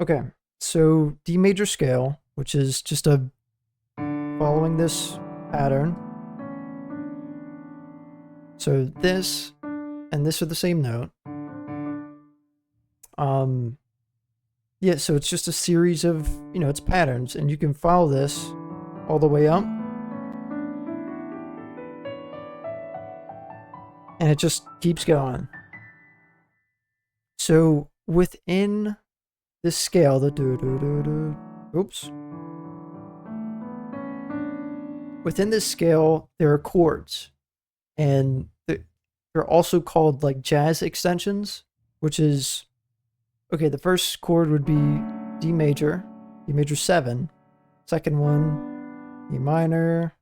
Okay, so D major scale, which is just a following this pattern. So this and this are the same note. Yeah, so it's just a series of, it's patterns, and you can follow this all the way up. And it just keeps going. So within this scale, the oops. Within this scale, there are chords, and they're also called like jazz extensions, which is, okay, the first chord would be D major 7. Second one, E minor,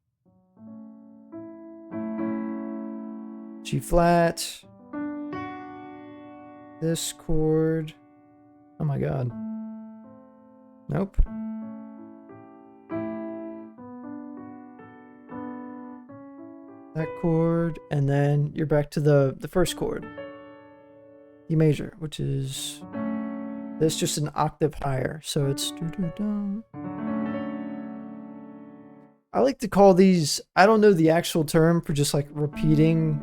G flat. This chord, oh my god. Nope. That chord, and then you're back to the first chord, E major, which is this, just an octave higher. So it's I like to call these, I don't know the actual term for just like repeating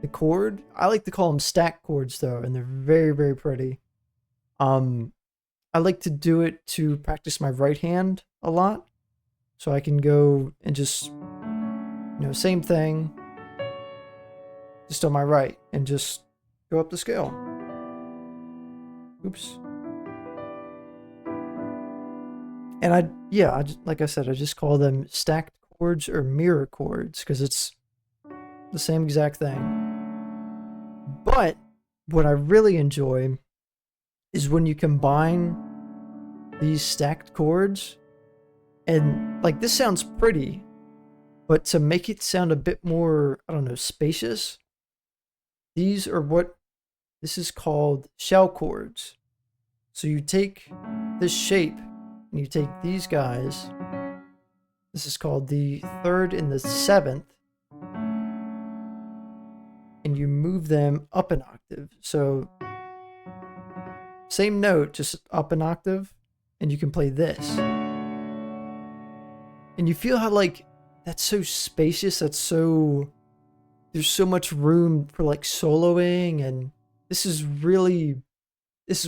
the chord. I like to call them stack chords though, and they're very, very pretty. I like to do it to practice my right hand a lot, so I can go and just, same thing, just on my right, and just go up the scale. Oops. And like I said, I just call them stacked chords or mirror chords because it's the same exact thing. But what I really enjoy is when you combine these stacked chords, and like this sounds pretty, but to make it sound a bit more, I don't know, spacious, this is called shell chords. So you take this shape and you take these guys. This is called the 3rd and the 7th. And you move them up an octave. So same note, just up an octave, and you can play this. And you feel how like that's so spacious, there's so much room for like soloing, and this is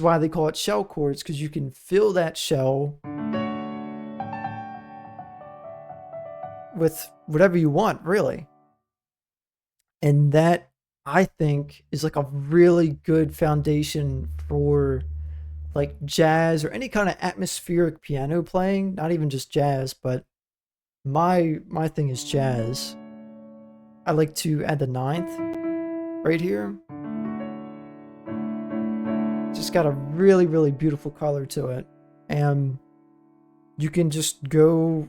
why they call it shell chords, because you can fill that shell with whatever you want, really. And that, I think, is like a really good foundation for like jazz or any kind of atmospheric piano playing. Not even just jazz, but my thing is jazz. I like to add the 9th right here. It's just got a really, really beautiful color to it, and you can just go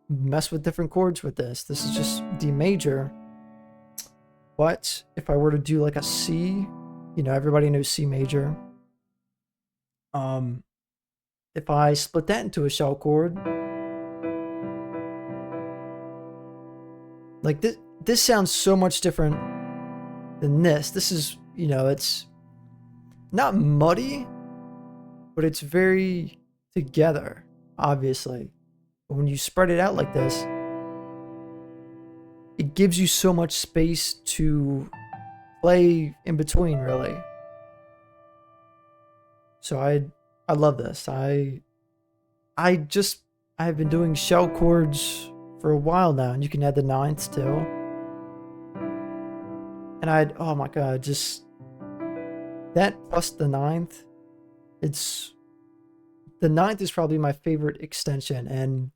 mess with different chords with this. This is just D major. But if I were to do like a C, everybody knows C major. If I split that into a shell chord, like this sounds so much different than this. This is, it's not muddy, but it's very together, obviously. But when you spread it out like this, it gives you so much space to play in between, really. So I love this. I've been doing shell chords for a while now, and you can add the 9th too. And oh my god, just that plus the 9th, the 9th is probably my favorite extension. And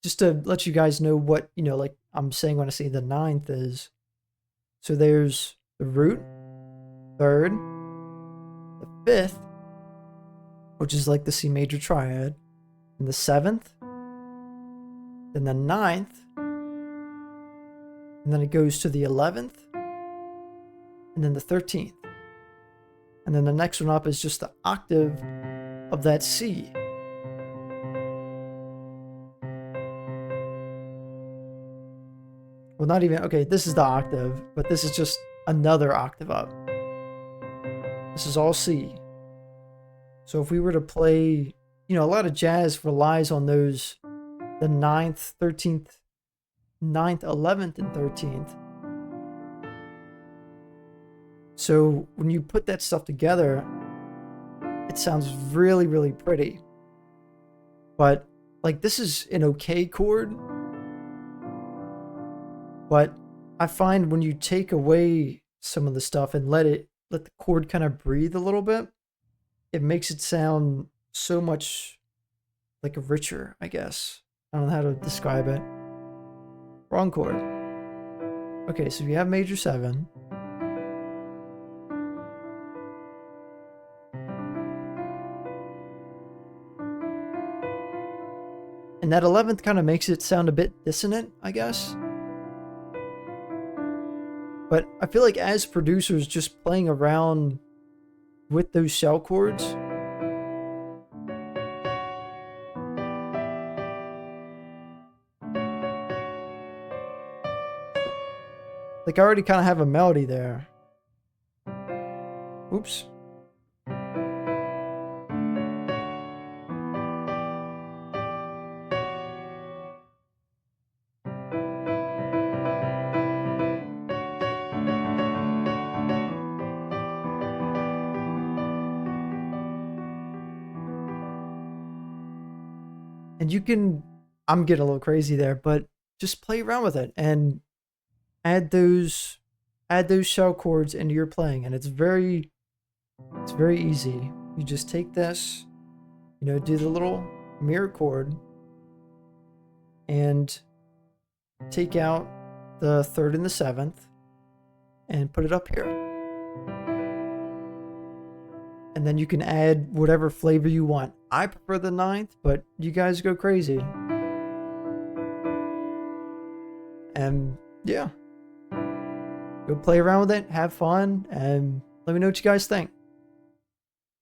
just to let you guys know what, like I'm saying when I say the 9th is, so there's the root, 3rd, the 5th, which is like the C major triad, and the 7th, then the 9th, and then it goes to the 11th, and then the 13th. And then the next one up is just the octave of that C. Well, not even, okay, this is the octave, but this is just another octave up. This is all C. So if we were to play you know, a lot of jazz relies on those, the 9th, 13th, 9th, 11th, and 13th. So when you put that stuff together, it sounds really, really pretty. But like, this is an okay chord, but I find when you take away some of the stuff and let the chord kind of breathe a little bit, it makes it sound so much like a richer, I guess. I don't know how to describe it. Wrong chord. Okay, so you have major 7. And that 11th kind of makes it sound a bit dissonant, I guess. But I feel like as producers, just playing around with those shell chords, like I already kind of have a melody there. Oops. And you can, I'm getting a little crazy there, but just play around with it and add those shell chords into your playing, and it's very easy. You just take this, you know, do the little mirror chord and take out the 3rd and the 7th and put it up here. And then you can add whatever flavor you want. I prefer the 9th, but you guys go crazy. And yeah, go play around with it, have fun, and let me know what you guys think.